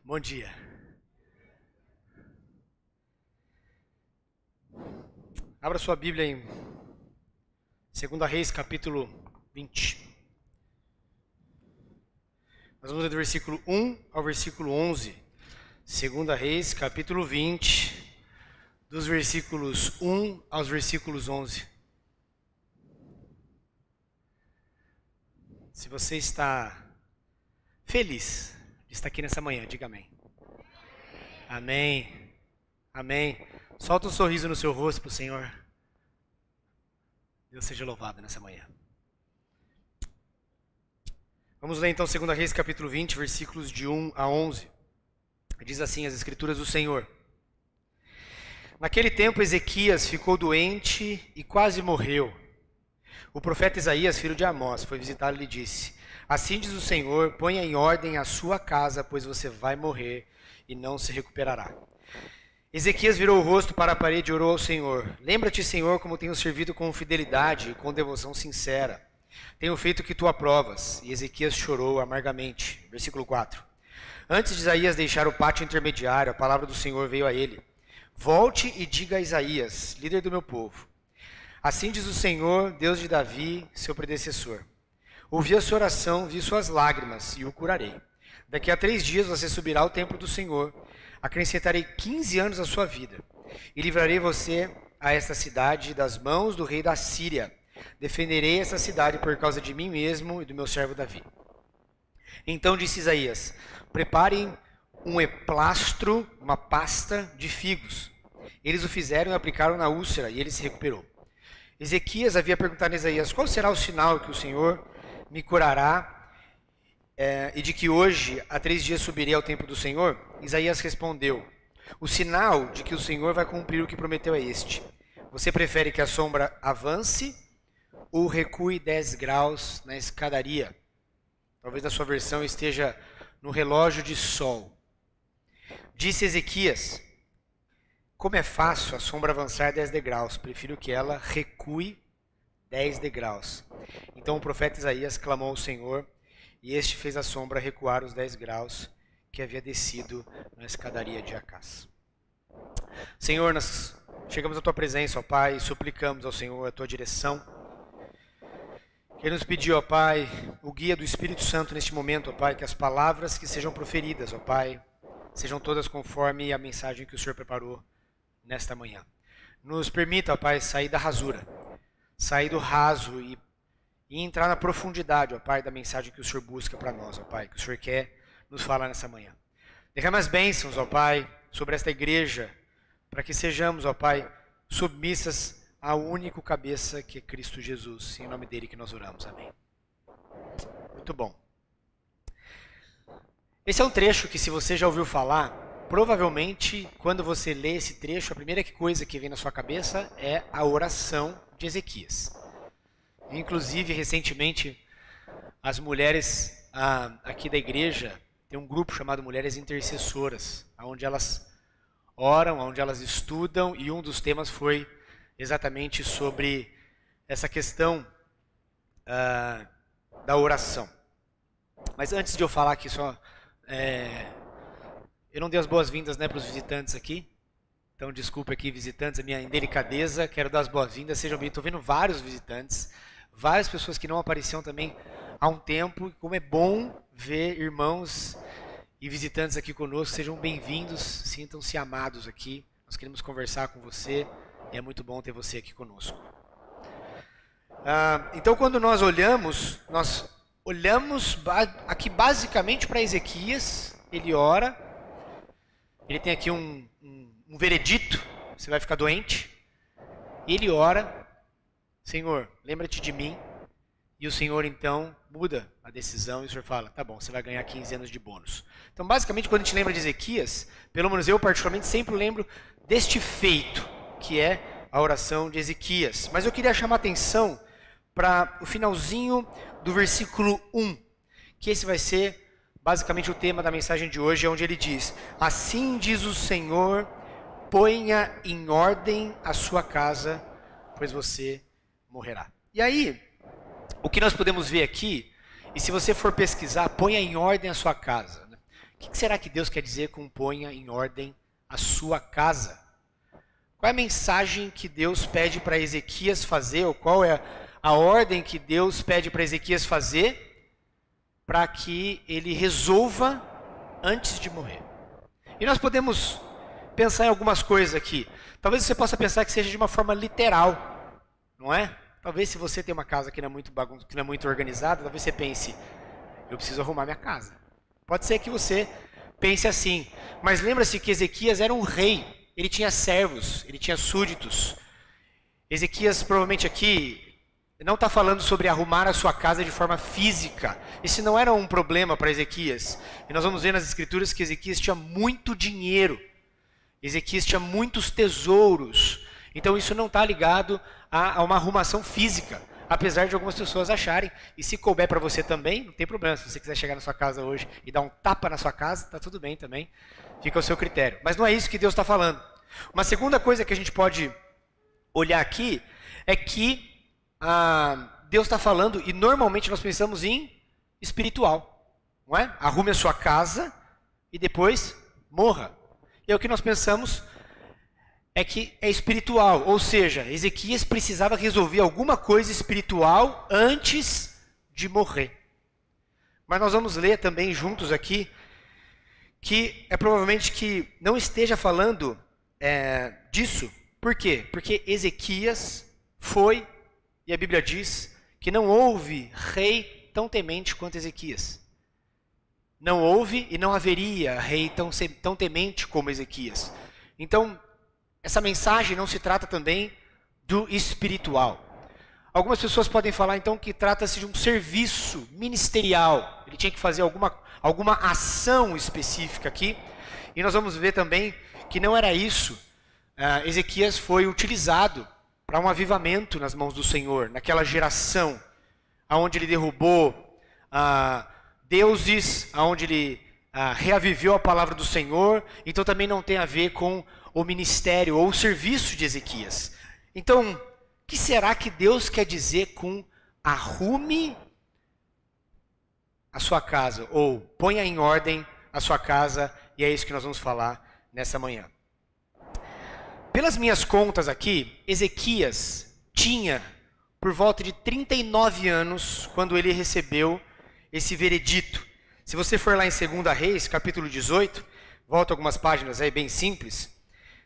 Bom dia. Abra sua Bíblia em 2 Reis, capítulo 20. Nós vamos ler do versículo 1 ao versículo 11. 2 Reis, capítulo 20, dos versículos 1 aos versículos 11. Se você está feliz de estar aqui nessa manhã, diga amém. Amém. Amém. Solta um sorriso no seu rosto para o Senhor. Deus seja louvado nessa manhã. Vamos ler então 2 Reis capítulo 20, versículos de 1 a 11. Diz assim as Escrituras do Senhor. Naquele tempo Ezequias ficou doente e quase morreu. O profeta Isaías, filho de Amós, foi visitá-lo e lhe disse: Assim diz o Senhor, ponha em ordem a sua casa, pois você vai morrer e não se recuperará. Ezequias virou o rosto para a parede e orou ao Senhor. Lembra-te, Senhor, como tenho servido com fidelidade e com devoção sincera. Tenho feito o que tu aprovas. E Ezequias chorou amargamente. Versículo 4. Antes de Isaías deixar o pátio intermediário, a palavra do Senhor veio a ele. Volte e diga a Isaías, líder do meu povo. Assim diz o Senhor, Deus de Davi, seu predecessor. Ouvi a sua oração, vi suas lágrimas e o curarei. Daqui a 3 dias você subirá ao templo do Senhor. Acrescentarei 15 anos à sua vida. E livrarei você a esta cidade das mãos do rei da Síria. Defenderei essa cidade por causa de mim mesmo e do meu servo Davi. Então disse Isaías: Preparem um emplastro, uma pasta de figos. Eles o fizeram e aplicaram na úlcera, e ele se recuperou. Ezequias havia perguntado a Isaías: Qual será o sinal que o Senhor me curará e de que hoje, há 3 dias, subirei ao templo do Senhor? Isaías respondeu: O sinal de que o Senhor vai cumprir o que prometeu é este. Você prefere que a sombra avance ou recue 10 graus na escadaria? Talvez a sua versão esteja no relógio de sol. Disse Ezequias: Como é fácil a sombra avançar 10 degraus, prefiro que ela recue 10 degraus. Então o profeta Isaías clamou ao Senhor, e este fez a sombra recuar os 10 graus que havia descido na escadaria de Acás. Senhor, nós chegamos à tua presença, ó Pai, e suplicamos ao Senhor a tua direção. Queremos pedir, ó Pai, o guia do Espírito Santo neste momento, ó Pai, que as palavras que sejam proferidas, ó Pai, sejam todas conforme a mensagem que o Senhor preparou nesta manhã. Nos permita, ó Pai, sair da rasura, sair do raso e entrar na profundidade, ó Pai, da mensagem que o Senhor busca para nós, ó Pai, que o Senhor quer nos falar nessa manhã. Derrama as bênçãos, ó Pai, sobre esta igreja, para que sejamos, ó Pai, submissas à único cabeça que é Cristo Jesus. Em nome dele que nós oramos. Amém. Muito bom. Esse é um trecho que, se você já ouviu falar, provavelmente, quando você lê esse trecho, a primeira coisa que vem na sua cabeça é a oração de Ezequias. Inclusive, recentemente, as mulheres aqui da igreja, tem um grupo chamado Mulheres Intercessoras, onde elas oram, onde elas estudam, e um dos temas foi exatamente sobre essa questão da oração. Mas antes de eu falar aqui só, eu não dei as boas-vindas, né, para os visitantes aqui. Então, desculpe aqui, visitantes, a minha indelicadeza. Quero dar as boas-vindas, sejam bem-vindos. Estou vendo vários visitantes, várias pessoas que não apareciam também há um tempo. Como é bom ver irmãos e visitantes aqui conosco. Sejam bem-vindos, sintam-se amados aqui. Nós queremos conversar com você e é muito bom ter você aqui conosco. Então, quando nós olhamos aqui basicamente para Ezequias. Ele ora, ele tem aqui um veredito: você vai ficar doente. E ele ora: Senhor, lembra-te de mim. E o Senhor então muda a decisão e o Senhor fala: tá bom, você vai ganhar 15 anos de bônus. Então, basicamente, quando a gente lembra de Ezequias, pelo menos eu particularmente sempre lembro deste feito, que é a oração de Ezequias. Mas eu queria chamar a atenção para o finalzinho do versículo 1, que esse vai ser basicamente o tema da mensagem de hoje, onde ele diz: Assim diz o Senhor, ponha em ordem a sua casa, pois você morrerá. E aí, o que nós podemos ver aqui, e se você for pesquisar, ponha em ordem a sua casa. O que será que Deus quer dizer com ponha em ordem a sua casa? Qual é a mensagem que Deus pede para Ezequias fazer, ou qual é a ordem que Deus pede para Ezequias fazer para que ele resolva antes de morrer? E nós podemos pensar em algumas coisas aqui. Talvez você possa pensar que seja de uma forma literal, não é? Talvez se você tem uma casa que não é muito que não é muito organizada, talvez você pense, eu preciso arrumar minha casa. Pode ser que você pense assim, mas lembra-se que Ezequias era um rei. Ele tinha servos, ele tinha súditos. Ezequias provavelmente aqui não está falando sobre arrumar a sua casa de forma física. Esse não era um problema para Ezequias. E nós vamos ver nas escrituras que Ezequias tinha muito dinheiro. Ezequias tinha muitos tesouros. Então isso não está ligado a uma arrumação física. Apesar de algumas pessoas acharem. E se couber para você também, não tem problema. Se você quiser chegar na sua casa hoje e dar um tapa na sua casa, está tudo bem também. Fica ao seu critério. Mas não é isso que Deus está falando. Uma segunda coisa que a gente pode olhar aqui é que Deus está falando, e normalmente nós pensamos em espiritual, não é? Arrume a sua casa e depois morra. E o que nós pensamos é que é espiritual, ou seja, Ezequias precisava resolver alguma coisa espiritual antes de morrer. Mas nós vamos ler também juntos aqui que é provavelmente que não esteja falando disso. Por quê? Porque Ezequias foi, e a Bíblia diz, que não houve rei tão temente quanto Ezequias. Não houve e não haveria rei tão temente como Ezequias. Então, essa mensagem não se trata também do espiritual. Algumas pessoas podem falar então que trata-se de um serviço ministerial. Ele tinha que fazer alguma ação específica aqui. E nós vamos ver também que não era isso. Ezequias foi utilizado para um avivamento nas mãos do Senhor, naquela geração, onde ele derrubou deuses, onde ele reaviveu a palavra do Senhor. Então também não tem a ver com o ministério ou o serviço de Ezequias. Então, o que será que Deus quer dizer com arrume a sua casa, ou ponha em ordem a sua casa, e é isso que nós vamos falar nessa manhã. Pelas minhas contas aqui, Ezequias tinha por volta de 39 anos quando ele recebeu esse veredito. Se você for lá em 2 Reis, capítulo 18, volta algumas páginas aí bem simples,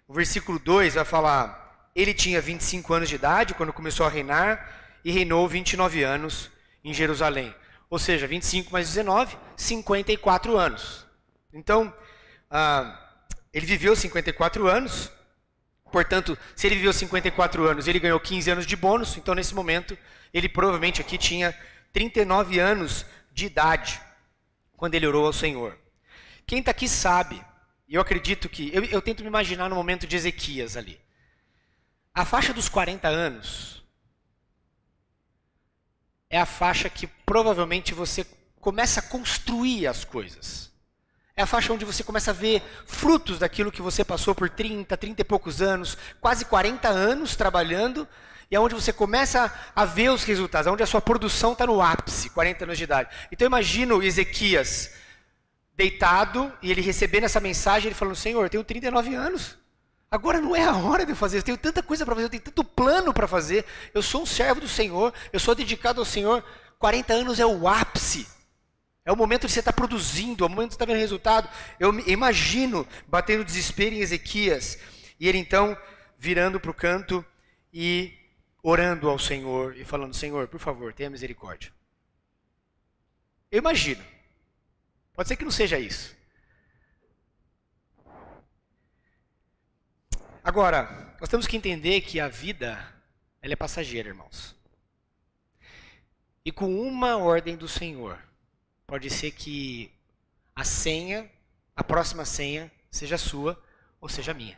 o versículo 2 vai falar: ele tinha 25 anos de idade quando começou a reinar e reinou 29 anos em Jerusalém. Ou seja, 25 mais 19, 54 anos. Então, ele viveu 54 anos. Portanto, se ele viveu 54 anos, ele ganhou 15 anos de bônus. Então, nesse momento, ele provavelmente aqui tinha 39 anos de idade quando ele orou ao Senhor. Quem está aqui sabe, e eu acredito que... Eu tento me imaginar no momento de Ezequias ali. A faixa dos 40 anos é a faixa que provavelmente você começa a construir as coisas. É a faixa onde você começa a ver frutos daquilo que você passou por 30 e poucos anos, quase 40 anos trabalhando, e é onde você começa a ver os resultados, onde a sua produção está no ápice, 40 anos de idade. Então imagina o Ezequias deitado, e ele recebendo essa mensagem, ele falando: Senhor, eu tenho 39 anos. Agora não é a hora de eu fazer, eu tenho tanta coisa para fazer, eu tenho tanto plano para fazer, eu sou um servo do Senhor, eu sou dedicado ao Senhor. 40 anos é o ápice, é o momento de você estar produzindo, é o momento de você estar vendo resultado. Eu imagino batendo desespero em Ezequias, e ele então virando para o canto e orando ao Senhor, e falando: Senhor, por favor, tenha misericórdia. Eu imagino, pode ser que não seja isso. Agora, nós temos que entender que a vida, ela é passageira, irmãos. E com uma ordem do Senhor, pode ser que a senha, a próxima senha, seja sua ou seja minha.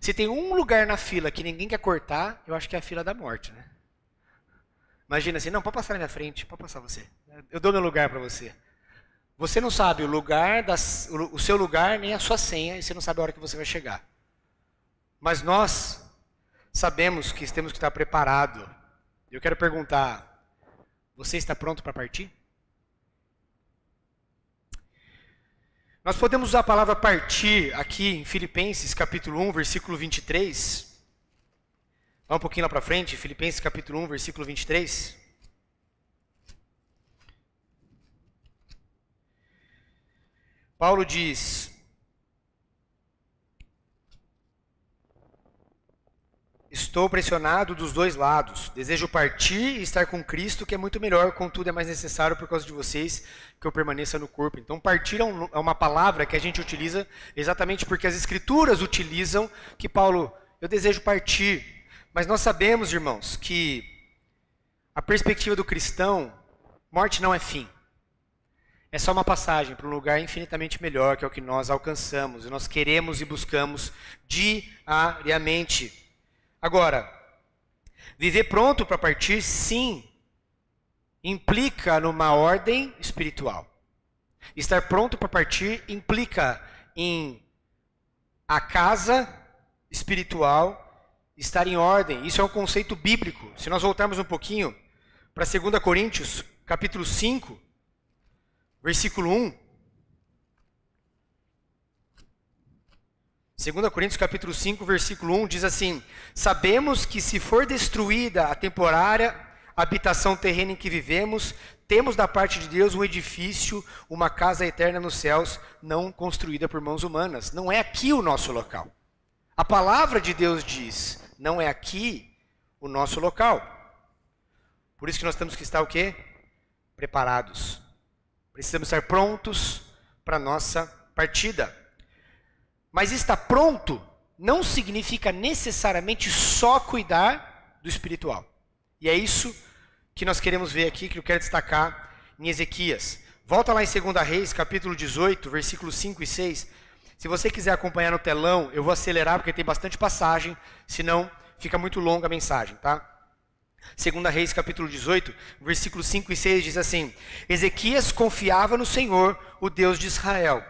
Se tem um lugar na fila que ninguém quer cortar, eu acho que é a fila da morte, né? Imagina assim: não, pode passar na minha frente, pode passar você. Eu dou meu lugar para você. Você não sabe o seu lugar, nem a sua senha, e você não sabe a hora que você vai chegar. Mas nós sabemos que temos que estar preparado. Eu quero perguntar: você está pronto para partir? Nós podemos usar a palavra partir aqui em Filipenses capítulo 1, versículo 23. Vamos um pouquinho lá para frente, Filipenses capítulo 1, versículo 23. Paulo diz: estou pressionado dos dois lados. Desejo partir e estar com Cristo, que é muito melhor, contudo é mais necessário por causa de vocês que eu permaneça no corpo. Então partir é uma palavra que a gente utiliza exatamente porque as Escrituras utilizam que Paulo, eu desejo partir. Mas nós sabemos, irmãos, que a perspectiva do cristão, morte não é fim. É só uma passagem para um lugar infinitamente melhor, que é o que nós alcançamos, e nós queremos e buscamos diariamente. Agora, viver pronto para partir, sim, implica numa ordem espiritual. Estar pronto para partir implica em a casa espiritual estar em ordem. Isso é um conceito bíblico. Se nós voltarmos um pouquinho para 2 Coríntios, capítulo 5, versículo 1. 2 Coríntios capítulo 5, versículo 1 diz assim: sabemos que se for destruída a temporária habitação terrena em que vivemos, temos da parte de Deus um edifício, uma casa eterna nos céus, não construída por mãos humanas. Não é aqui o nosso local. A palavra de Deus diz: não é aqui o nosso local. Por isso que nós temos que estar o quê? Preparados. Precisamos estar prontos para a nossa partida. Mas estar pronto não significa necessariamente só cuidar do espiritual. E é isso que nós queremos ver aqui, que eu quero destacar em Ezequias. Volta lá em 2 Reis, capítulo 18, versículos 5 e 6. Se você quiser acompanhar no telão, eu vou acelerar porque tem bastante passagem, senão fica muito longa a mensagem, tá? 2 Reis, capítulo 18, versículos 5 e 6 diz assim: Ezequias confiava no Senhor, o Deus de Israel.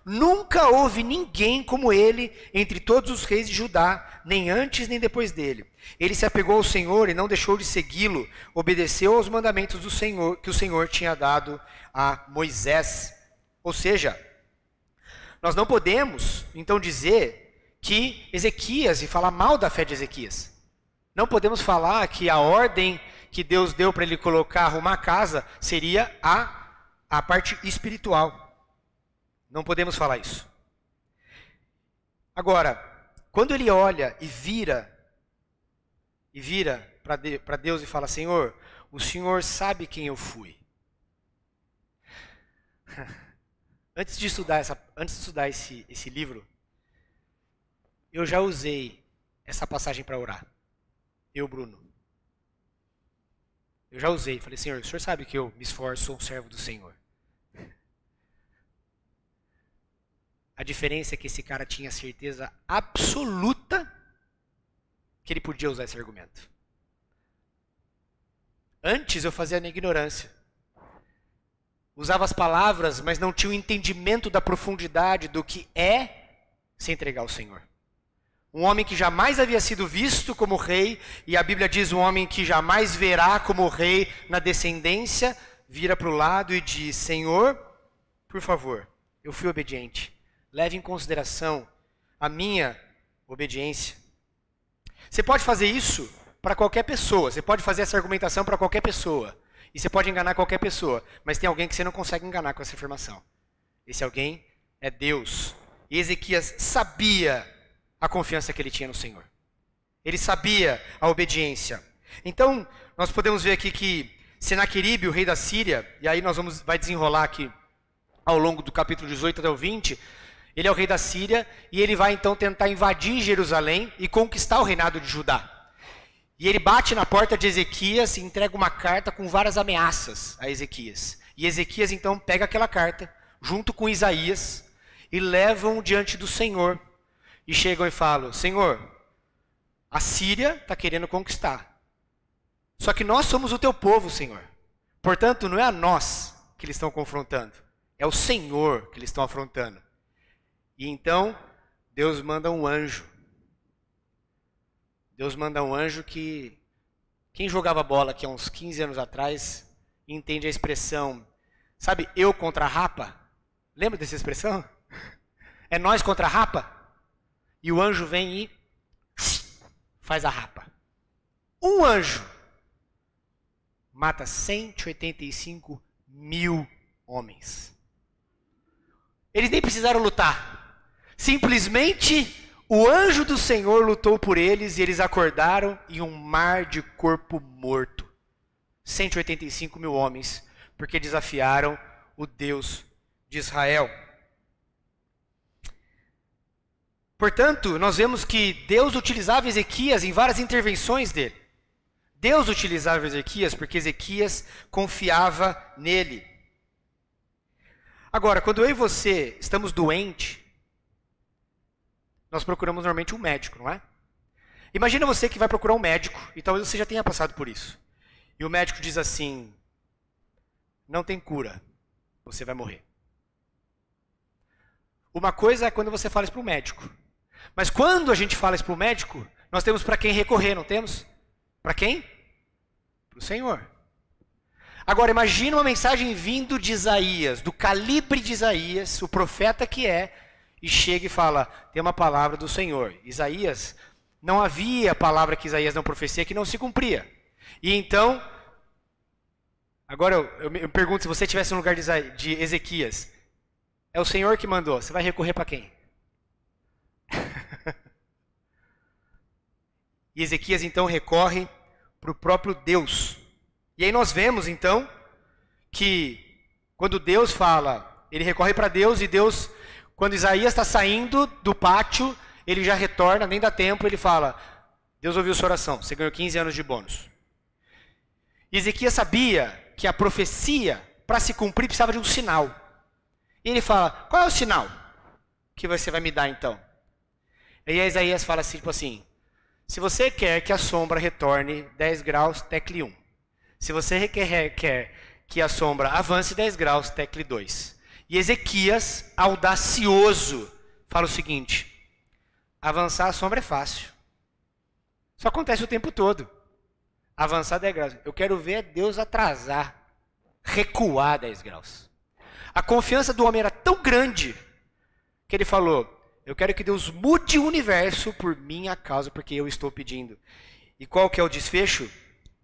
Nunca houve ninguém como ele entre todos os reis de Judá, nem antes nem depois dele. Ele se apegou ao Senhor e não deixou de segui-lo, obedeceu aos mandamentos do Senhor, que o Senhor tinha dado a Moisés. Ou seja, nós não podemos, então, dizer que Ezequias, e falar mal da fé de Ezequias. Não podemos falar que a ordem que Deus deu para ele colocar, arrumar a casa, seria a parte espiritual. Não podemos falar isso. Agora, quando ele olha e vira para Deus e fala: Senhor, o Senhor sabe quem eu fui. Antes de estudar esse livro, eu já usei essa passagem para orar. Eu, Bruno. Eu já usei. Falei: Senhor, o Senhor sabe que eu me esforço, sou um servo do Senhor. A diferença é que esse cara tinha certeza absoluta que ele podia usar esse argumento. Antes eu fazia na ignorância. Usava as palavras, mas não tinha o entendimento da profundidade do que é se entregar ao Senhor. Um homem que jamais havia sido visto como rei, e a Bíblia diz um homem que jamais verá como rei na descendência, vira para o lado e diz: Senhor, por favor, eu fui obediente. Leve em consideração a minha obediência. Você pode fazer isso para qualquer pessoa. Você pode fazer essa argumentação para qualquer pessoa. E você pode enganar qualquer pessoa. Mas tem alguém que você não consegue enganar com essa afirmação. Esse alguém é Deus. E Ezequias sabia a confiança que ele tinha no Senhor. Ele sabia a obediência. Então, nós podemos ver aqui que Senaqueribe, o rei da Síria, e aí vai desenrolar aqui ao longo do capítulo 18 até o 20, ele é o rei da Síria e ele vai então tentar invadir Jerusalém e conquistar o reinado de Judá. E ele bate na porta de Ezequias e entrega uma carta com várias ameaças a Ezequias. E Ezequias então pega aquela carta, junto com Isaías, e levam diante do Senhor. E chegam e falam: Senhor, a Síria está querendo conquistar. Só que nós somos o teu povo, Senhor. Portanto, não é a nós que eles estão confrontando. É o Senhor que eles estão afrontando. E então, Deus manda um anjo. Deus manda um anjo que... Quem jogava bola aqui há uns 15 anos atrás entende a expressão, sabe, eu contra a rapa? Lembra dessa expressão? É nós contra a rapa? E o anjo vem e faz a rapa. Um anjo mata 185 mil homens. Eles nem precisaram lutar. Simplesmente o anjo do Senhor lutou por eles e eles acordaram em um mar de corpo morto. 185 mil homens, porque desafiaram o Deus de Israel. Portanto, nós vemos que Deus utilizava Ezequias em várias intervenções dele. Deus utilizava Ezequias porque Ezequias confiava nele. Agora, quando eu e você estamos doentes, nós procuramos normalmente um médico, não é? Imagina você que vai procurar um médico, e talvez você já tenha passado por isso. E o médico diz assim: não tem cura, você vai morrer. Uma coisa é quando você fala isso para o médico. Mas quando a gente fala isso para o médico, nós temos para quem recorrer, não temos? Para quem? Para o Senhor. Agora imagina uma mensagem vindo de Isaías, do calibre de Isaías, o profeta que é, e chega e fala, tem uma palavra do Senhor. Isaías, não havia palavra que Isaías não profecia que não se cumpria. E então, agora eu me pergunto, se você estivesse no lugar de Ezequias, é o Senhor que mandou, você vai recorrer para quem? E Ezequias então recorre para o próprio Deus. E aí nós vemos então que quando Deus fala, ele recorre para Deus e Deus, quando Isaías está saindo do pátio, ele já retorna, nem dá tempo, ele fala, Deus ouviu sua oração, você ganhou 15 anos de bônus. E Ezequias sabia que a profecia, para se cumprir, precisava de um sinal. E ele fala, qual é o sinal que você vai me dar então? E aí Isaías fala assim, tipo assim, se você quer que a sombra retorne 10 graus, tecle 1. Se você quer que a sombra avance 10 graus, tecle 2. E Ezequias, audacioso, fala o seguinte, avançar a sombra é fácil. Isso acontece o tempo todo. Avançar 10 graus. Eu quero ver Deus atrasar, recuar 10 graus. A confiança do homem era tão grande que ele falou, eu quero que Deus mude o universo por minha causa, porque eu estou pedindo. E qual que é o desfecho?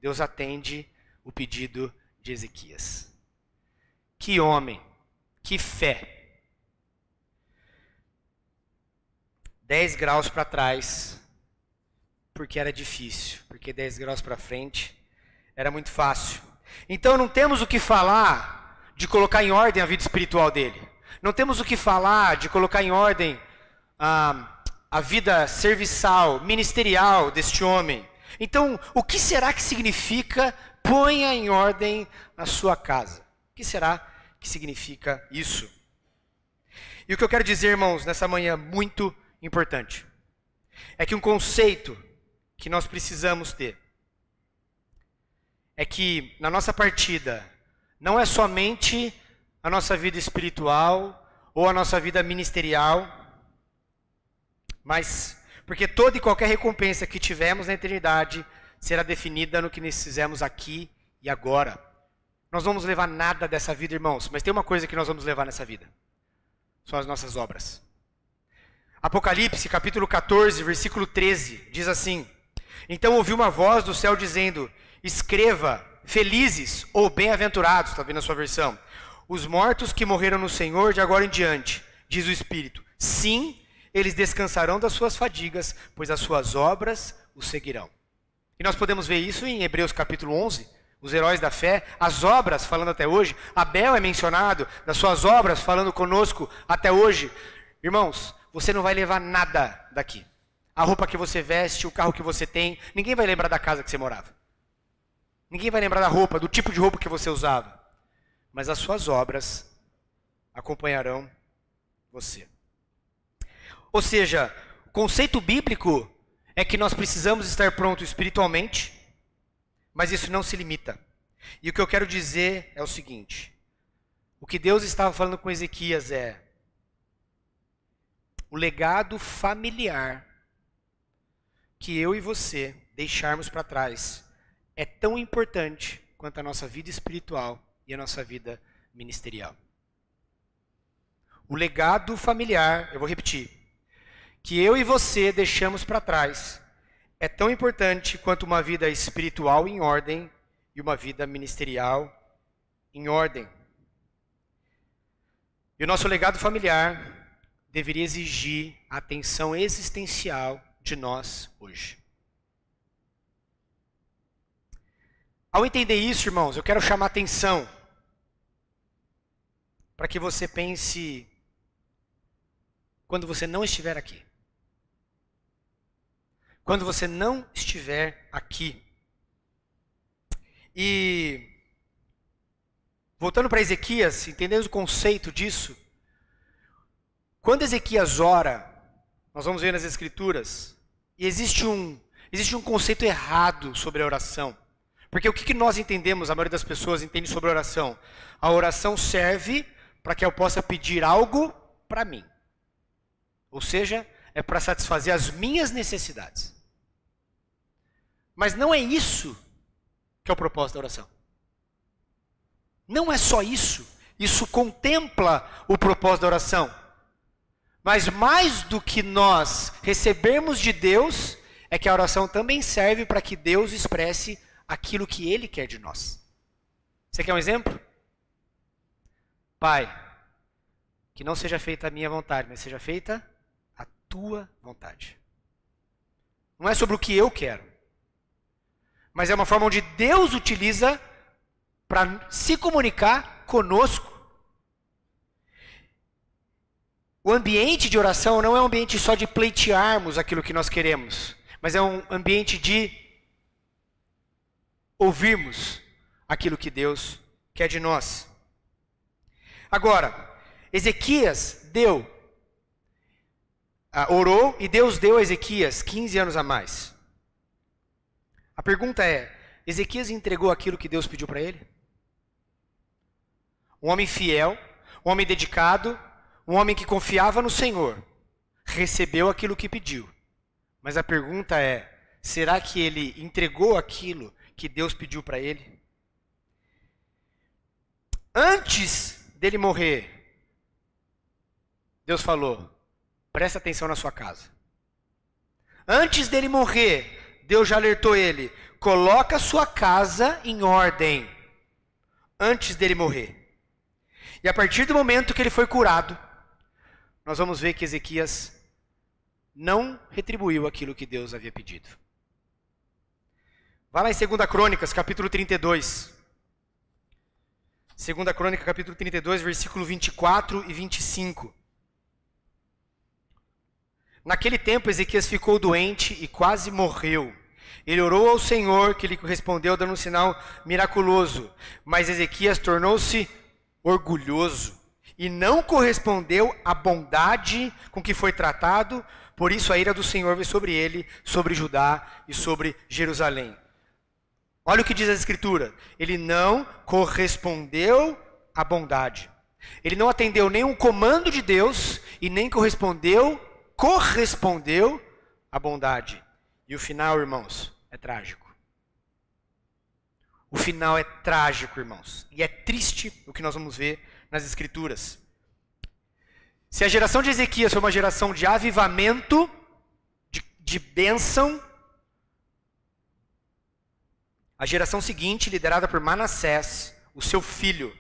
Deus atende o pedido de Ezequias. Que homem, que fé. 10 graus para trás, porque era difícil, porque 10 graus para frente era muito fácil. Então não temos o que falar de colocar em ordem a vida espiritual dele. Não temos o que falar de colocar em ordem a vida serviçal, ministerial deste homem. Então, o que será que significa ponha em ordem a sua casa? O que será que significa isso? E o que eu quero dizer, irmãos, nessa manhã muito importante, é que um conceito que nós precisamos ter é que na nossa partida não é somente a nossa vida espiritual ou a nossa vida ministerial, mas porque toda e qualquer recompensa que tivermos na eternidade será definida no que nós fizemos aqui e agora. Nós vamos levar nada dessa vida, irmãos, mas tem uma coisa que nós vamos levar nessa vida. São as nossas obras. Apocalipse, capítulo 14, versículo 13, diz assim, então ouvi uma voz do céu dizendo, escreva, felizes ou bem-aventurados, está vendo a sua versão, os mortos que morreram no Senhor de agora em diante, diz o Espírito, sim, eles descansarão das suas fadigas, pois as suas obras os seguirão. E nós podemos ver isso em Hebreus capítulo 11, os heróis da fé, as obras falando até hoje, Abel é mencionado, das suas obras falando conosco até hoje. Irmãos, você não vai levar nada daqui. A roupa que você veste, o carro que você tem, ninguém vai lembrar da casa que você morava. Ninguém vai lembrar da roupa, do tipo de roupa que você usava. Mas as suas obras acompanharão você. Ou seja, o conceito bíblico é que nós precisamos estar prontos espiritualmente, mas isso não se limita. E o que eu quero dizer é o seguinte, o que Deus estava falando com Ezequias é, o legado familiar que eu e você deixarmos para trás é tão importante quanto a nossa vida espiritual e a nossa vida ministerial. o legado familiar, eu vou repetir, que eu e você deixamos para trás, é tão importante quanto uma vida espiritual em ordem e uma vida ministerial em ordem. E o nosso legado familiar deveria exigir a atenção existencial de nós hoje. Ao entender isso, irmãos, eu quero chamar a atenção para que você pense quando você não estiver aqui. Quando você não estiver aqui. E voltando para Ezequias, entendendo o conceito disso, quando Ezequias ora, nós vamos ver nas Escrituras, e existe um conceito errado sobre a oração. Porque o que nós entendemos, a maioria das pessoas entende sobre a oração? A oração serve para que eu possa pedir algo para mim. Ou seja, é para satisfazer as minhas necessidades. Mas não é isso que é o propósito da oração. Não é só isso. Isso contempla o propósito da oração. Mas mais do que nós recebermos de Deus, é que a oração também serve para que Deus expresse aquilo que Ele quer de nós. Você quer um exemplo? Pai, que não seja feita a minha vontade, mas seja feita a tua vontade. Não é sobre o que eu quero, mas é uma forma onde Deus utiliza para se comunicar conosco. O ambiente de oração não é um ambiente só de pleitearmos aquilo que nós queremos, mas é um ambiente de ouvirmos aquilo que Deus quer de nós. Agora, Ezequias orou e Deus deu a Ezequias 15 anos a mais. A pergunta é, Ezequias entregou aquilo que Deus pediu para ele? Um homem fiel, um homem dedicado, um homem que confiava no Senhor, recebeu aquilo que pediu. Mas a pergunta é, será que ele entregou aquilo que Deus pediu para ele? Antes dele morrer, Deus falou, presta atenção na sua casa. Antes dele morrer, Deus já alertou ele, coloca a sua casa em ordem. Antes dele morrer. E a partir do momento que ele foi curado, nós vamos ver que Ezequias não retribuiu aquilo que Deus havia pedido. Vá lá em 2 Crônicas, capítulo 32. 2 Crônica, capítulo 32, versículo 24 e 25. Naquele tempo, Ezequias ficou doente e quase morreu. Ele orou ao Senhor, que lhe respondeu dando um sinal miraculoso. Mas Ezequias tornou-se orgulhoso e não correspondeu à bondade com que foi tratado. Por isso a ira do Senhor veio sobre ele, sobre Judá e sobre Jerusalém. Olha o que diz a Escritura. Ele não correspondeu à bondade. Ele não atendeu nenhum comando de Deus e nem correspondeu à bondade. E o final, irmãos, é trágico. O final é trágico, irmãos. E é triste o que nós vamos ver nas Escrituras. Se a geração de Ezequias foi uma geração de avivamento, de bênção, a geração seguinte, liderada por Manassés, o seu filho,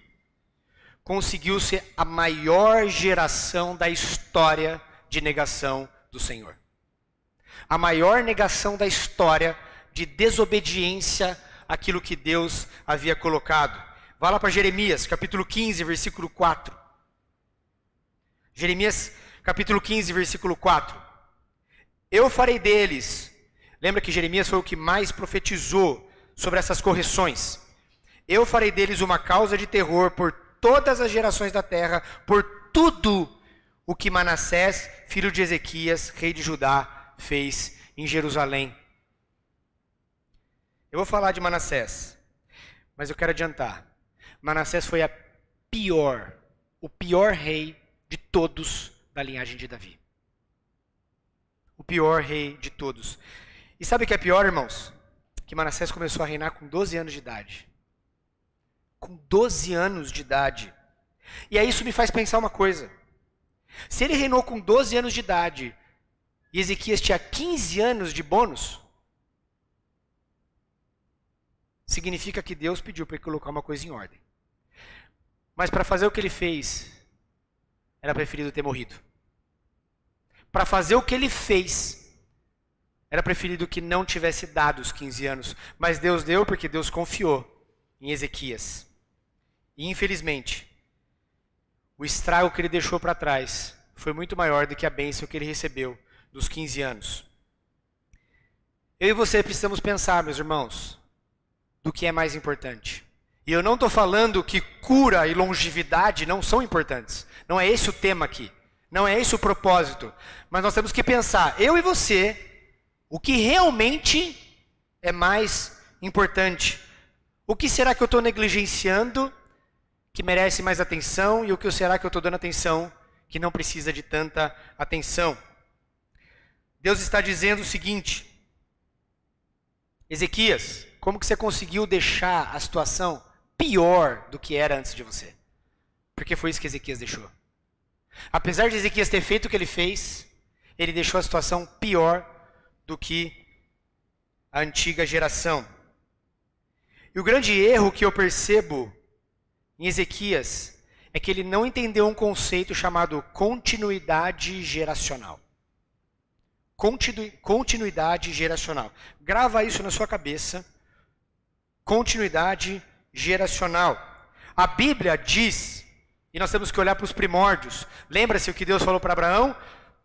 conseguiu ser a maior geração da história de negação do Senhor. A maior negação da história de desobediência àquilo que Deus havia colocado. Vá lá para Jeremias, capítulo 15, versículo 4. Jeremias, capítulo 15, versículo 4. Eu farei deles. Lembra que Jeremias foi o que mais profetizou sobre essas correções. Eu farei deles uma causa de terror por todas as gerações da terra, por tudo o que Manassés, filho de Ezequias, rei de Judá, fez em Jerusalém. Eu vou falar de Manassés, mas eu quero adiantar. Manassés foi o pior rei de todos da linhagem de Davi. O pior rei de todos. E sabe o que é pior, irmãos? Que Manassés começou a reinar com 12 anos de idade. Com 12 anos de idade. E aí isso me faz pensar uma coisa. Se ele reinou com 12 anos de idade e Ezequias tinha 15 anos de bônus, significa que Deus pediu para ele colocar uma coisa em ordem. Mas para fazer o que ele fez, era preferido ter morrido. Para fazer o que ele fez, era preferido que não tivesse dado os 15 anos. Mas Deus deu porque Deus confiou em Ezequias. E infelizmente, o estrago que ele deixou para trás foi muito maior do que a bênção que ele recebeu dos 15 anos. Eu e você precisamos pensar, meus irmãos, do que é mais importante. E eu não estou falando que cura e longevidade não são importantes. Não é esse o tema aqui. Não é esse o propósito. Mas nós temos que pensar, eu e você, o que realmente é mais importante. O que será que eu estou negligenciando que merece mais atenção e o que será que eu estou dando atenção que não precisa de tanta atenção? Deus está dizendo o seguinte: Ezequias, como que você conseguiu deixar a situação pior do que era antes de você? Porque foi isso que Ezequias deixou. Apesar de Ezequias ter feito o que ele fez, ele deixou a situação pior do que a antiga geração. E o grande erro que eu percebo em Ezequias é que ele não entendeu um conceito chamado continuidade geracional. Continuidade geracional. Grava isso na sua cabeça. Continuidade geracional. A Bíblia diz, e nós temos que olhar para os primórdios. Lembra-se o que Deus falou para Abraão?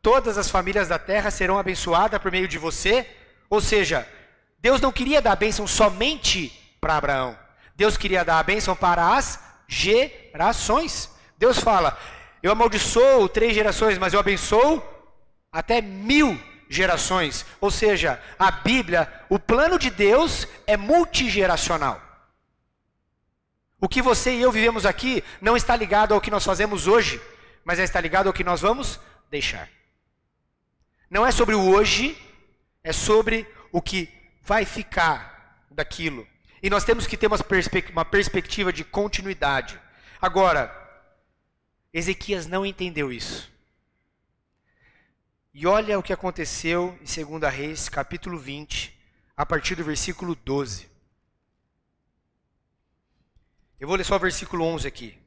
Todas as famílias da terra serão abençoadas por meio de você. Ou seja, Deus não queria dar a bênção somente para Abraão. Deus queria dar a bênção para as gerações. Deus fala, eu amaldiçoo 3 gerações, mas eu abençoo até 1000 gerações. Ou seja, a Bíblia, o plano de Deus é multigeracional. O que você e eu vivemos aqui não está ligado ao que nós fazemos hoje, mas está ligado ao que nós vamos deixar. Não é sobre o hoje, é sobre o que vai ficar daquilo. E nós temos que ter uma perspectiva de continuidade. Agora, Ezequias não entendeu isso. E olha o que aconteceu em 2 Reis, capítulo 20, a partir do versículo 12. Eu vou ler só o versículo 11 aqui.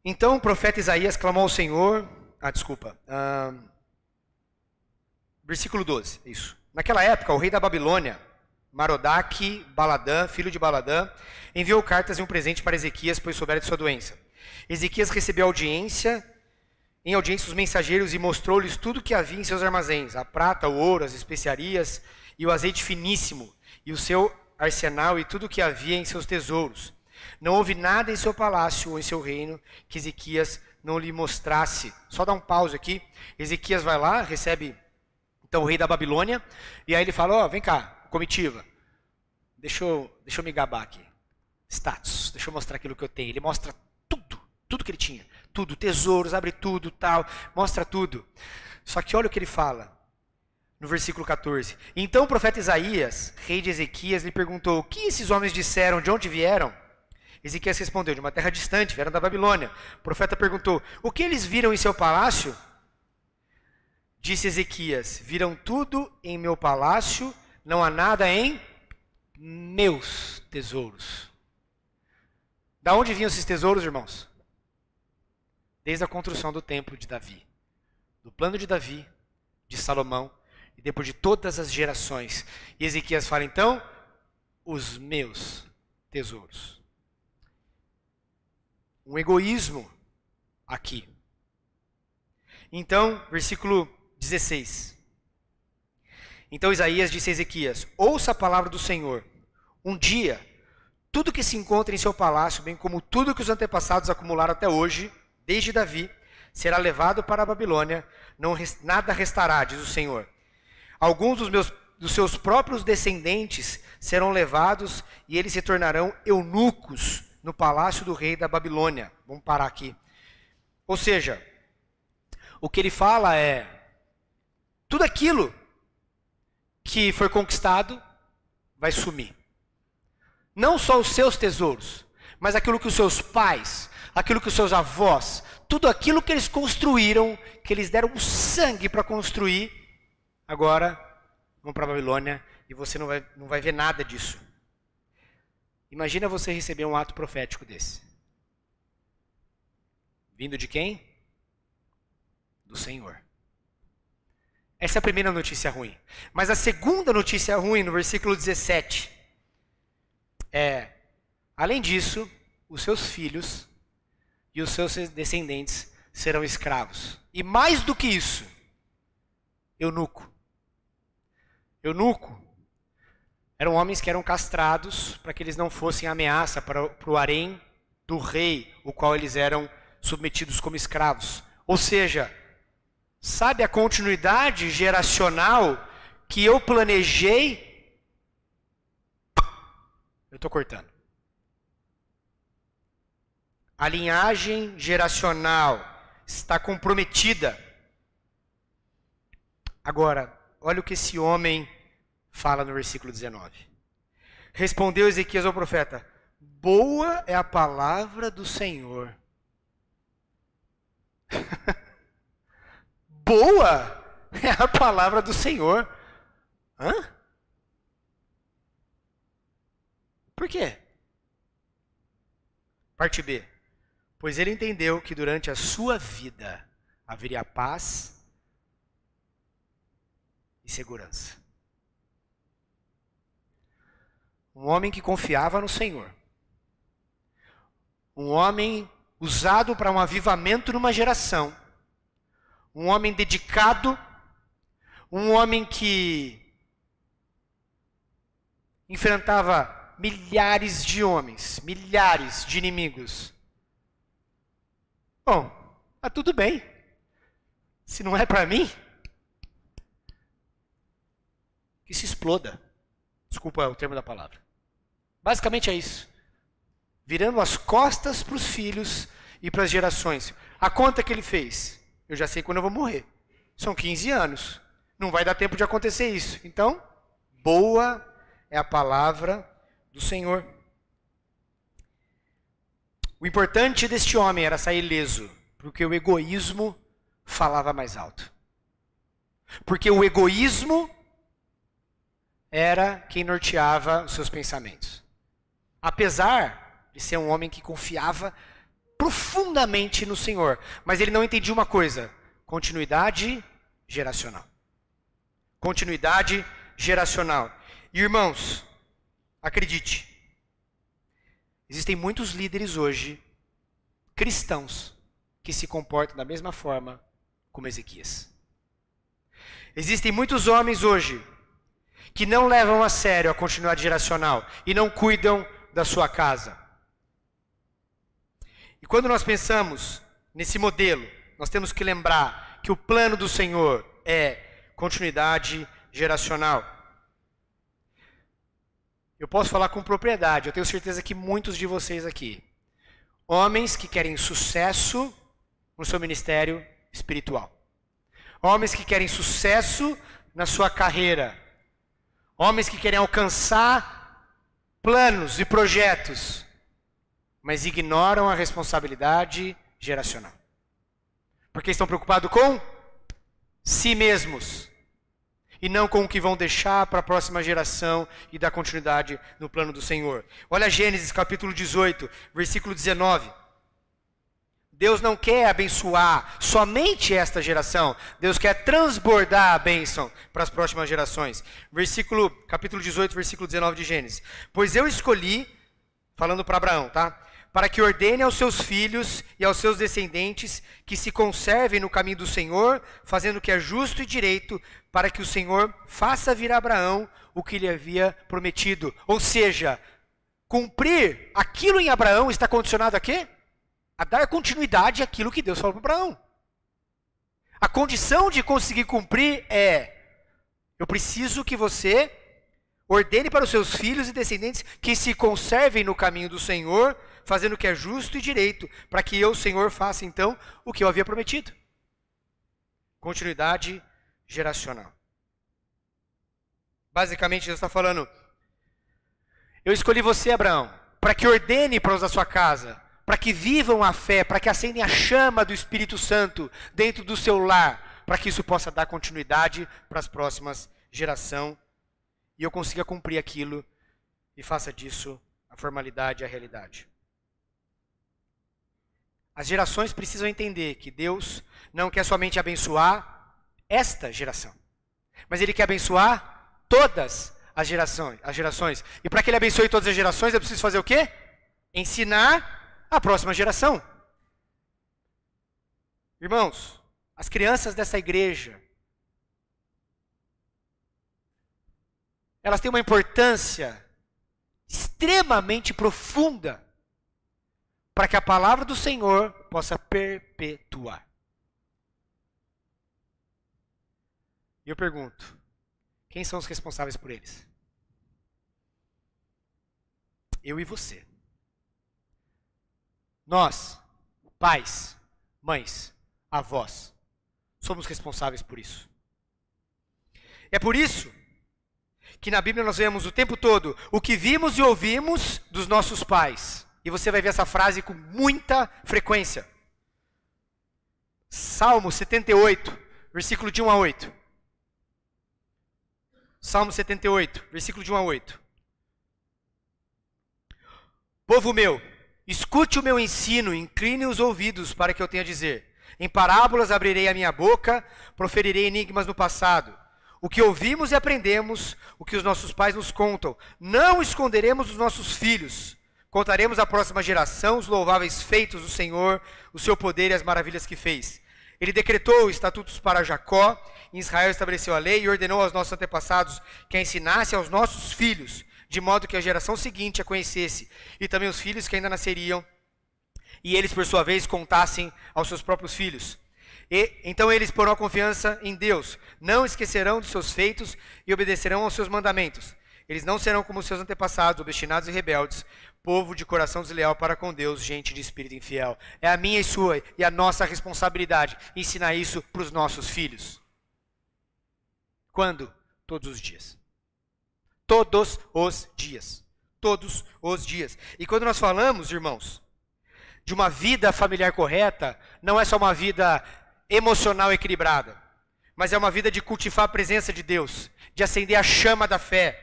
Então o profeta Isaías clamou ao Senhor... versículo 12, isso. Naquela época, o rei da Babilônia, Marodaque Baladã, filho de Baladã, enviou cartas e um presente para Ezequias, pois soubera de sua doença. Ezequias recebeu em audiência os mensageiros e mostrou-lhes tudo que havia em seus armazéns, a prata, o ouro, as especiarias e o azeite finíssimo, e o seu arsenal e tudo o que havia em seus tesouros. Não houve nada em seu palácio ou em seu reino que Ezequias não lhe mostrasse. Só dá um pause aqui. Ezequias vai lá, recebe então o rei da Babilônia, e aí ele fala, vem cá, comitiva, deixa eu me gabar aqui. Status, deixa eu mostrar aquilo que eu tenho. Ele mostra tudo que ele tinha. Tudo, tesouros, abre tudo, tal, mostra tudo. Só que olha o que ele fala, no versículo 14. Então o profeta Isaías, rei de Ezequias, lhe perguntou, o que esses homens disseram, de onde vieram? Ezequias respondeu, de uma terra distante, vieram da Babilônia. O profeta perguntou, o que eles viram em seu palácio? Disse Ezequias, viram tudo em meu palácio, não há nada em meus tesouros. Da onde vinham esses tesouros, irmãos? Desde a construção do templo de Davi. Do plano de Davi, de Salomão, e depois de todas as gerações. E Ezequias fala, então, os meus tesouros. Um egoísmo aqui. Então, versículo 16. Então Isaías disse a Ezequias, ouça a palavra do Senhor. Um dia, tudo que se encontra em seu palácio, bem como tudo que os antepassados acumularam até hoje, desde Davi, será levado para a Babilônia, nada restará, diz o Senhor. Alguns dos seus próprios descendentes serão levados e eles se tornarão eunucos no palácio do rei da Babilônia. Vamos parar aqui. Ou seja, o que ele fala é, tudo aquilo que foi conquistado vai sumir. Não só os seus tesouros, mas aquilo que os seus pais, aquilo que os seus avós, tudo aquilo que eles construíram, que eles deram o sangue para construir, agora vão para a Babilônia e você não vai ver nada disso. Imagina você receber um ato profético desse. Vindo de quem? Do Senhor. Essa é a primeira notícia ruim. Mas a segunda notícia ruim, no versículo 17, além disso, os seus filhos e os seus descendentes serão escravos. E mais do que isso, eunuco. Eunuco eram homens que eram castrados para que eles não fossem ameaça para o harém do rei, o qual eles eram submetidos como escravos. Ou seja, sabe a continuidade geracional que eu planejei? Eu estou cortando. A linhagem geracional está comprometida. Agora, olha o que esse homem fala no versículo 19. Respondeu Ezequias ao profeta: boa é a palavra do Senhor. Boa é a palavra do Senhor. Hã? Por quê? Parte B. Pois ele entendeu que durante a sua vida haveria paz e segurança. Um homem que confiava no Senhor. Um homem usado para um avivamento numa geração. Um homem dedicado. Um homem que enfrentava milhares de homens, milhares de inimigos. Bom, tá tudo bem. Se não é para mim, que se exploda. Desculpa o termo da palavra. Basicamente é isso. Virando as costas para os filhos e para as gerações. A conta que ele fez, eu já sei quando eu vou morrer. São 15 anos. Não vai dar tempo de acontecer isso. Então, boa é a palavra do Senhor. O importante deste homem era sair ileso, porque o egoísmo falava mais alto. Porque o egoísmo era quem norteava os seus pensamentos. Apesar de ser um homem que confiava profundamente no Senhor, mas ele não entendia uma coisa: continuidade geracional. Continuidade geracional. E, irmãos, acredite, existem muitos líderes hoje, cristãos, que se comportam da mesma forma como Ezequias. Existem muitos homens hoje que não levam a sério a continuidade geracional e não cuidam da sua casa. E quando nós pensamos nesse modelo, nós temos que lembrar que o plano do Senhor é continuidade geracional. Eu posso falar com propriedade, eu tenho certeza que muitos de vocês aqui, homens que querem sucesso no seu ministério espiritual, homens que querem sucesso na sua carreira, homens que querem alcançar planos e projetos, mas ignoram a responsabilidade geracional. Porque estão preocupados com si mesmos e não com o que vão deixar para a próxima geração e dar continuidade no plano do Senhor. Olha Gênesis capítulo 18, versículo 19. Deus não quer abençoar somente esta geração. Deus quer transbordar a bênção para as próximas gerações. Capítulo 18, versículo 19 de Gênesis. Pois eu escolhi, falando para Abraão, tá? Para que ordene aos seus filhos e aos seus descendentes que se conservem no caminho do Senhor, fazendo o que é justo e direito, para que o Senhor faça vir a Abraão o que lhe havia prometido. Ou seja, cumprir aquilo em Abraão está condicionado a quê? A dar continuidade àquilo que Deus falou para Abraão. A condição de conseguir cumprir eu preciso que você ordene para os seus filhos e descendentes que se conservem no caminho do Senhor, fazendo o que é justo e direito, para que eu, Senhor, faça então o que eu havia prometido. Continuidade geracional. Basicamente, Deus está falando: eu escolhi você, Abraão, para que ordene para os da sua casa, para que vivam a fé, para que acendem a chama do Espírito Santo dentro do seu lar, para que isso possa dar continuidade para as próximas gerações e eu consiga cumprir aquilo e faça disso a formalidade e a realidade. As gerações precisam entender que Deus não quer somente abençoar esta geração, mas Ele quer abençoar todas as gerações. E para que Ele abençoe todas as gerações, eu preciso fazer o quê? Ensinar a próxima geração. Irmãos, as crianças dessa igreja, elas têm uma importância extremamente profunda para que a palavra do Senhor possa perpetuar. E eu pergunto, quem são os responsáveis por eles? Eu e você. Nós, pais, mães, avós, somos responsáveis por isso. É por isso que na Bíblia nós vemos o tempo todo o que vimos e ouvimos dos nossos pais. E você vai ver essa frase com muita frequência. Salmo 78, versículo de 1 a 8. Salmo 78, versículo de 1 a 8. Povo meu, escute o meu ensino, incline os ouvidos para que eu tenha a dizer. Em parábolas abrirei a minha boca, proferirei enigmas no passado. O que ouvimos e aprendemos, o que os nossos pais nos contam, não esconderemos dos nossos filhos. Contaremos à próxima geração os louváveis feitos do Senhor, o seu poder e as maravilhas que fez. Ele decretou estatutos para Jacó, em Israel estabeleceu a lei e ordenou aos nossos antepassados que a ensinasse aos nossos filhos, de modo que a geração seguinte a conhecesse, e também os filhos que ainda nasceriam, e eles, por sua vez, contassem aos seus próprios filhos. Então eles porão confiança em Deus, não esquecerão de seus feitos e obedecerão aos seus mandamentos. Eles não serão como seus antepassados, obstinados e rebeldes, povo de coração desleal para com Deus, gente de espírito infiel. É a minha e sua e a nossa responsabilidade ensinar isso para os nossos filhos. Quando? Todos os dias. Todos os dias. Todos os dias. E quando nós falamos, irmãos, de uma vida familiar correta, não é só uma vida emocional equilibrada, mas é uma vida de cultivar a presença de Deus, de acender a chama da fé,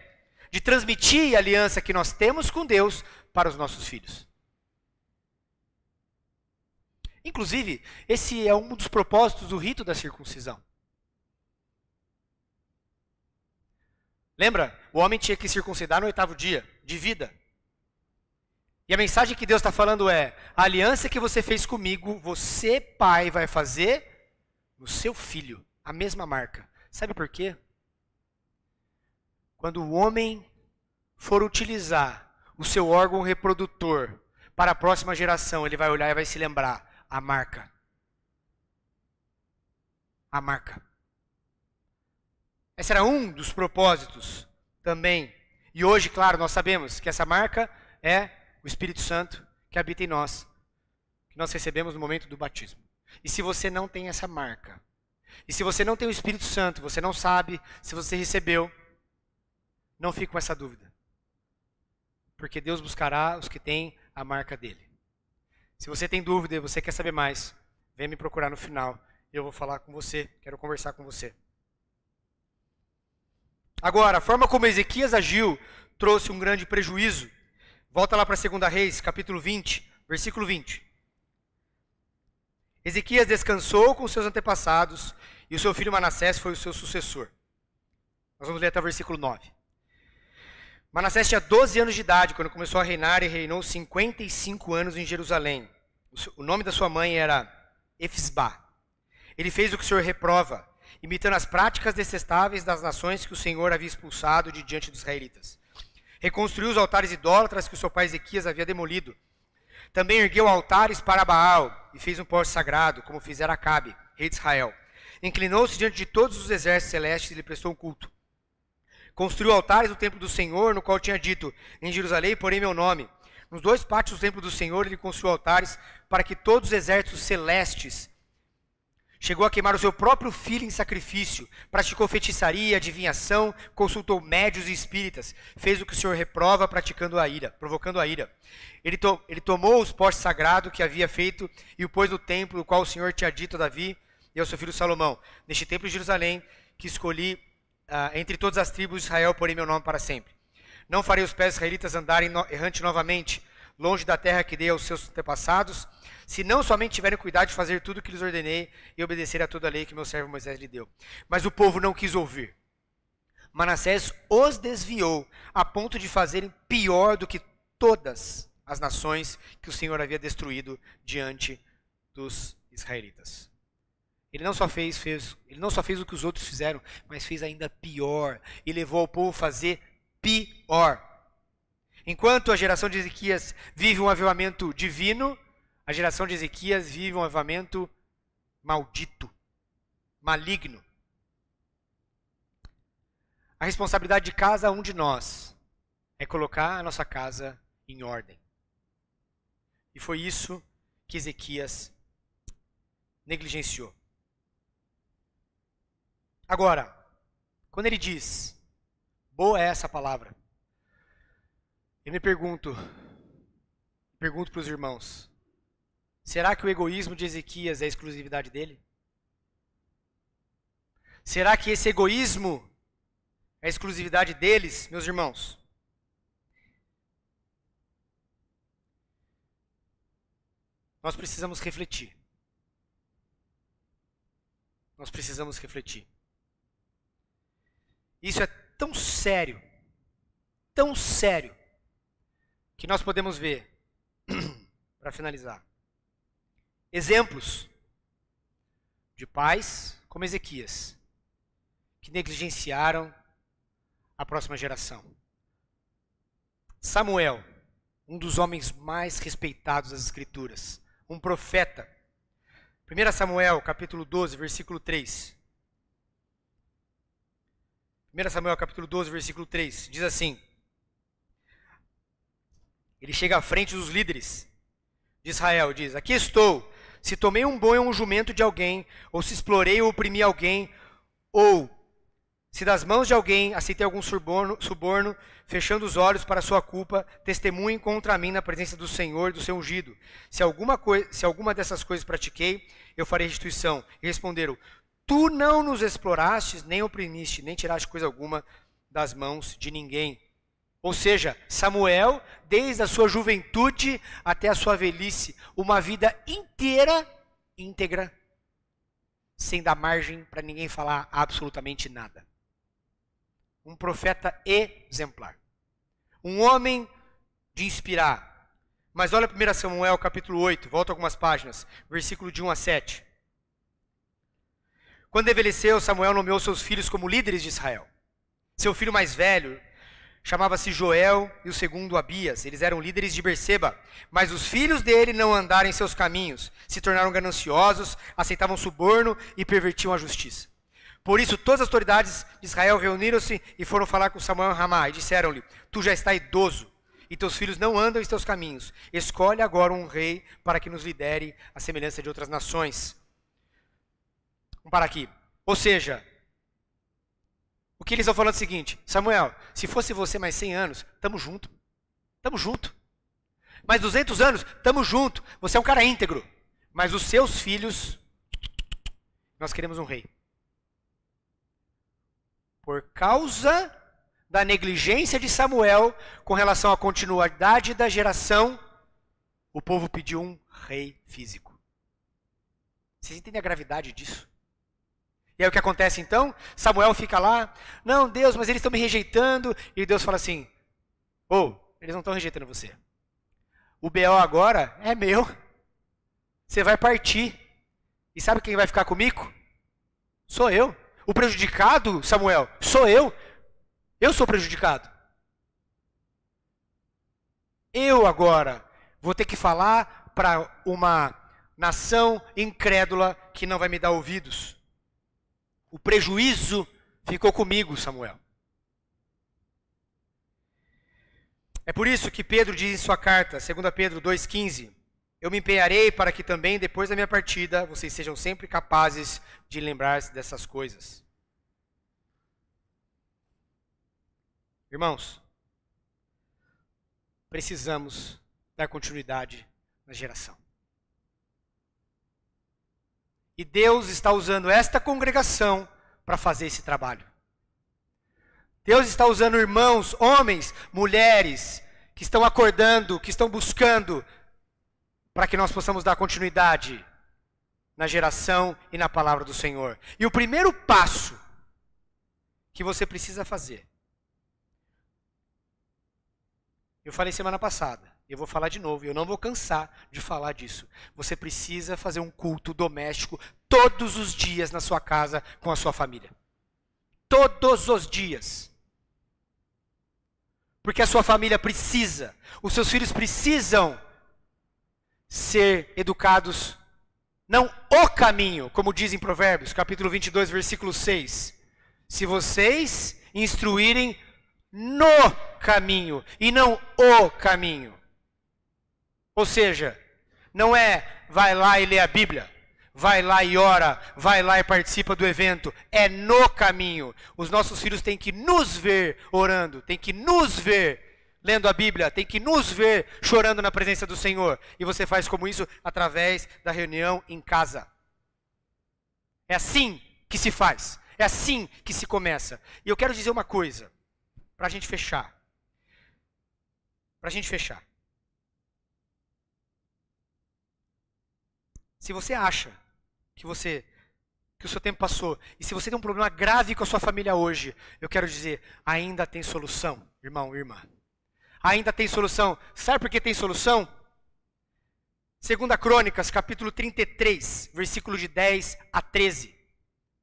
de transmitir a aliança que nós temos com Deus para os nossos filhos. Inclusive, esse é um dos propósitos do rito da circuncisão. Lembra? O homem tinha que circuncidar no 8º dia de vida. E a mensagem que Deus está falando é: a aliança que você fez comigo, você, pai, vai fazer no seu filho. A mesma marca. Sabe por quê? Quando o homem for utilizar o seu órgão reprodutor para a próxima geração, ele vai olhar e vai se lembrar: a marca. A marca. Esse era um dos propósitos também. E hoje, claro, nós sabemos que essa marca é o Espírito Santo que habita em nós, que nós recebemos no momento do batismo. E se você não tem essa marca, e se você não tem o Espírito Santo, você não sabe se você recebeu, não fique com essa dúvida. Porque Deus buscará os que têm a marca dele. Se você tem dúvida e você quer saber mais, vem me procurar no final. Eu vou falar com você, quero conversar com você. Agora, a forma como Ezequias agiu trouxe um grande prejuízo. Volta lá para 2 Reis, capítulo 20, versículo 20. Ezequias descansou com seus antepassados e o seu filho Manassés foi o seu sucessor. Nós vamos ler até o versículo 9. Manassés tinha 12 anos de idade quando começou a reinar e reinou 55 anos em Jerusalém. O nome da sua mãe era Efisbá. Ele fez o que o Senhor reprova, imitando as práticas detestáveis das nações que o Senhor havia expulsado de diante dos israelitas. Reconstruiu os altares idólatras que o seu pai Ezequias havia demolido. Também ergueu altares para Baal e fez um poste sagrado, como fizera Acabe, rei de Israel. Inclinou-se diante de todos os exércitos celestes e lhe prestou um culto. Construiu altares no templo do Senhor, no qual tinha dito: em Jerusalém porém meu nome. Nos 2 pátios do templo do Senhor ele construiu altares para que todos os exércitos celestes Chegou a queimar o seu próprio filho em sacrifício, praticou feitiçaria, adivinhação, consultou médios e espíritas, fez o que o Senhor reprova, provocando a ira. Ele tomou os postes sagrados que havia feito e o pôs no templo, o qual o Senhor tinha dito a Davi e ao seu filho Salomão: neste templo de Jerusalém, que escolhi entre todas as tribos de Israel, porém meu nome para sempre. Não farei os pés israelitas andarem errante novamente, longe da terra que dei aos seus antepassados, se não somente tiverem cuidado de fazer tudo o que lhes ordenei e obedecer a toda a lei que meu servo Moisés lhe deu. Mas o povo não quis ouvir. Manassés os desviou, a ponto de fazerem pior do que todas as nações que o Senhor havia destruído diante dos israelitas. Ele não só fez o que os outros fizeram, mas fez ainda pior e levou o povo a fazer pior. Enquanto a geração de Ezequias vive um avivamento divino, a geração de Ezequias vive um avivamento maldito, maligno. A responsabilidade de cada um de nós é colocar a nossa casa em ordem. E foi isso que Ezequias negligenciou. Agora, quando ele diz, boa é essa palavra, eu me pergunto para os irmãos, será que o egoísmo de Ezequias é a exclusividade dele? Será que esse egoísmo é a exclusividade deles, meus irmãos? Nós precisamos refletir. Nós precisamos refletir. Isso é tão sério, que nós podemos ver, para finalizar, exemplos de pais como Ezequias, que negligenciaram a próxima geração. Samuel, um dos homens mais respeitados das Escrituras, um profeta. 1 Samuel, capítulo 12, versículo 3. 1 Samuel, capítulo 12, versículo 3, diz assim: ele chega à frente dos líderes de Israel, diz: aqui estou, se tomei um boi ou um jumento de alguém, ou se explorei ou oprimi alguém, ou se das mãos de alguém aceitei algum suborno, fechando os olhos para a sua culpa, testemunhem contra mim na presença do Senhor e do seu ungido. Se alguma dessas coisas pratiquei, eu farei restituição. E responderam: tu não nos explorastes, nem oprimiste, nem tiraste coisa alguma das mãos de ninguém. Ou seja, Samuel, desde a sua juventude até a sua velhice, uma vida íntegra, sem dar margem para ninguém falar absolutamente nada. Um profeta exemplar. Um homem de inspirar. Mas olha 1 Samuel capítulo 8, volta algumas páginas, versículo de 1 a 7. Quando envelheceu, Samuel nomeou seus filhos como líderes de Israel. Seu filho mais velho chamava-se Joel e o segundo Abias. Eles eram líderes de Berseba. Mas os filhos dele não andaram em seus caminhos. Se tornaram gananciosos, aceitavam suborno e pervertiam a justiça. Por isso todas as autoridades de Israel reuniram-se e foram falar com Samuel em Ramá. E disseram-lhe: tu já está idoso e teus filhos não andam em teus caminhos. Escolhe agora um rei para que nos lidere à semelhança de outras nações. Vamos parar aqui. Ou seja, o que eles estão falando é o seguinte: Samuel, se fosse você mais 100 anos, tamo junto. Tamo junto. Mais 200 anos, tamo junto. Você é um cara íntegro. Mas os seus filhos, nós queremos um rei. Por causa da negligência de Samuel com relação à continuidade da geração, o povo pediu um rei físico. Vocês entendem a gravidade disso? E aí o que acontece então? Samuel fica lá: não, Deus, mas eles estão me rejeitando. E Deus fala assim: eles não estão rejeitando você. O BO agora é meu. Você vai partir. E sabe quem vai ficar comigo? Sou eu. O prejudicado, Samuel, sou eu. Eu sou prejudicado. Eu agora vou ter que falar para uma nação incrédula que não vai me dar ouvidos. O prejuízo ficou comigo, Samuel. É por isso que Pedro diz em sua carta, 2 Pedro 2,15, eu me empenharei para que também, depois da minha partida, vocês sejam sempre capazes de lembrar-se dessas coisas. Irmãos, precisamos dar continuidade na geração. E Deus está usando esta congregação para fazer esse trabalho. Deus está usando irmãos, homens, mulheres, que estão acordando, que estão buscando, para que nós possamos dar continuidade na geração e na palavra do Senhor. E o primeiro passo que você precisa fazer, eu falei semana passada, eu vou falar de novo, e eu não vou cansar de falar disso. Você precisa fazer um culto doméstico todos os dias na sua casa com a sua família. Todos os dias. Porque a sua família precisa, os seus filhos precisam ser educados, não o caminho, como diz em Provérbios, capítulo 22, versículo 6. Se vocês instruírem no caminho e não o caminho. Ou seja, não é vai lá e lê a Bíblia, vai lá e ora, vai lá e participa do evento. É no caminho. Os nossos filhos têm que nos ver orando, têm que nos ver lendo a Bíblia, tem que nos ver chorando na presença do Senhor. E você faz como isso através da reunião em casa. É assim que se faz. É assim que se começa. E eu quero dizer uma coisa, para a gente fechar. Para a gente fechar. Se você acha que o seu tempo passou, e se você tem um problema grave com a sua família hoje, eu quero dizer, ainda tem solução, irmão e irmã. Ainda tem solução. Sabe por que tem solução? 2 Crônicas, capítulo 33, versículo de 10 a 13.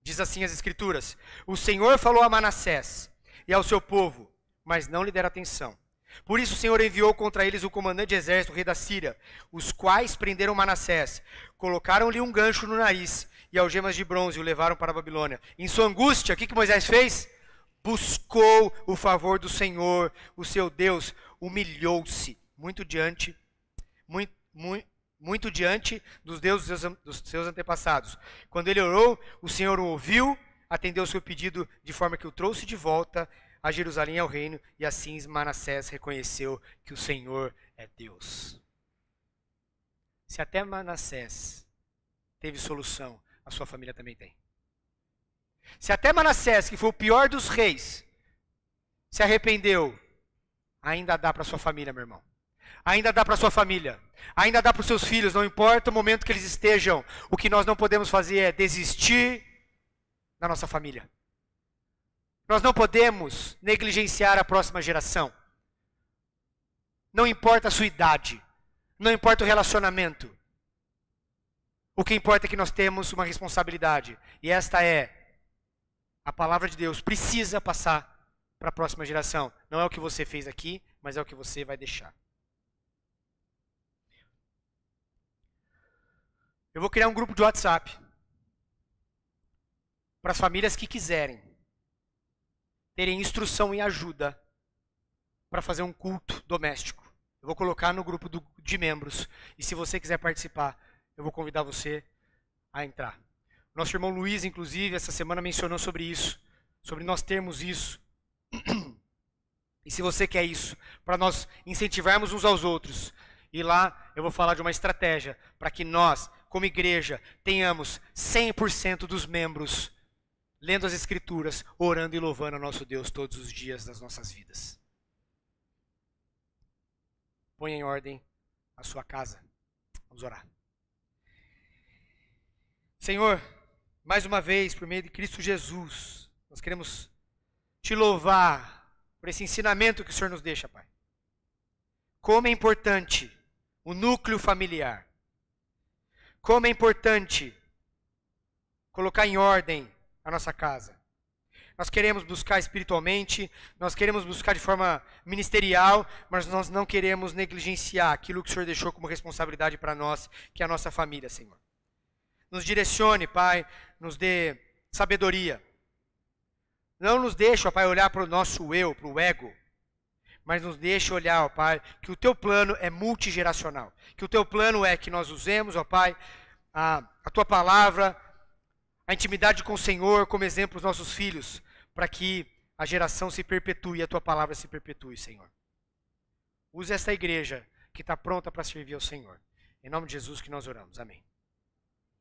Diz assim as Escrituras: O Senhor falou a Manassés e ao seu povo, mas não lhe deram atenção. Por isso o Senhor enviou contra eles o comandante de exército, o rei da Síria, os quais prenderam Manassés, colocaram-lhe um gancho no nariz e algemas de bronze e o levaram para a Babilônia. Em sua angústia, o que Moisés fez? Buscou o favor do Senhor, o seu Deus, humilhou-se muito diante dos deuses dos seus antepassados. Quando ele orou, o Senhor o ouviu, atendeu o seu pedido de forma que o trouxe de volta a Jerusalém e ao reino, e assim Manassés reconheceu que o Senhor é Deus. Se até Manassés teve solução, a sua família também tem. Se até Manassés, que foi o pior dos reis, se arrependeu, ainda dá para sua família, meu irmão. Ainda dá para sua família. Ainda dá para os seus filhos, não importa o momento que eles estejam. O que nós não podemos fazer é desistir da nossa família. Nós não podemos negligenciar a próxima geração. Não importa a sua idade. Não importa o relacionamento. O que importa é que nós temos uma responsabilidade. E esta é: a palavra de Deus precisa passar para a próxima geração. Não é o que você fez aqui, mas é o que você vai deixar. Eu vou criar um grupo de WhatsApp para as famílias que quiserem terem instrução e ajuda para fazer um culto doméstico. Eu vou colocar no grupo de membros. E se você quiser participar, eu vou convidar você a entrar. Nosso irmão Luiz, inclusive, essa semana mencionou sobre isso. Sobre nós termos isso. E se você quer isso, para nós incentivarmos uns aos outros. E lá eu vou falar de uma estratégia para que nós, como igreja, tenhamos 100% dos membros lendo as Escrituras, orando e louvando a nosso Deus todos os dias das nossas vidas. Ponha em ordem a sua casa. Vamos orar. Senhor, mais uma vez, por meio de Cristo Jesus, nós queremos te louvar por esse ensinamento que o Senhor nos deixa, Pai. Como é importante o núcleo familiar. Como é importante colocar em ordem a nossa casa. Nós queremos buscar espiritualmente, nós queremos buscar de forma ministerial, mas nós não queremos negligenciar aquilo que o Senhor deixou como responsabilidade para nós, que é a nossa família, Senhor. Nos direcione, Pai, nos dê sabedoria. Não nos deixe, ó Pai, olhar para o nosso eu, para o ego, mas nos deixe olhar, ó Pai, que o teu plano é multigeracional. Que o teu plano é que nós usemos, ó Pai, a tua palavra, a intimidade com o Senhor como exemplo os nossos filhos, para que a geração se perpetue e a tua palavra se perpetue, Senhor. Use essa igreja que está pronta para servir ao Senhor. Em nome de Jesus que nós oramos. Amém.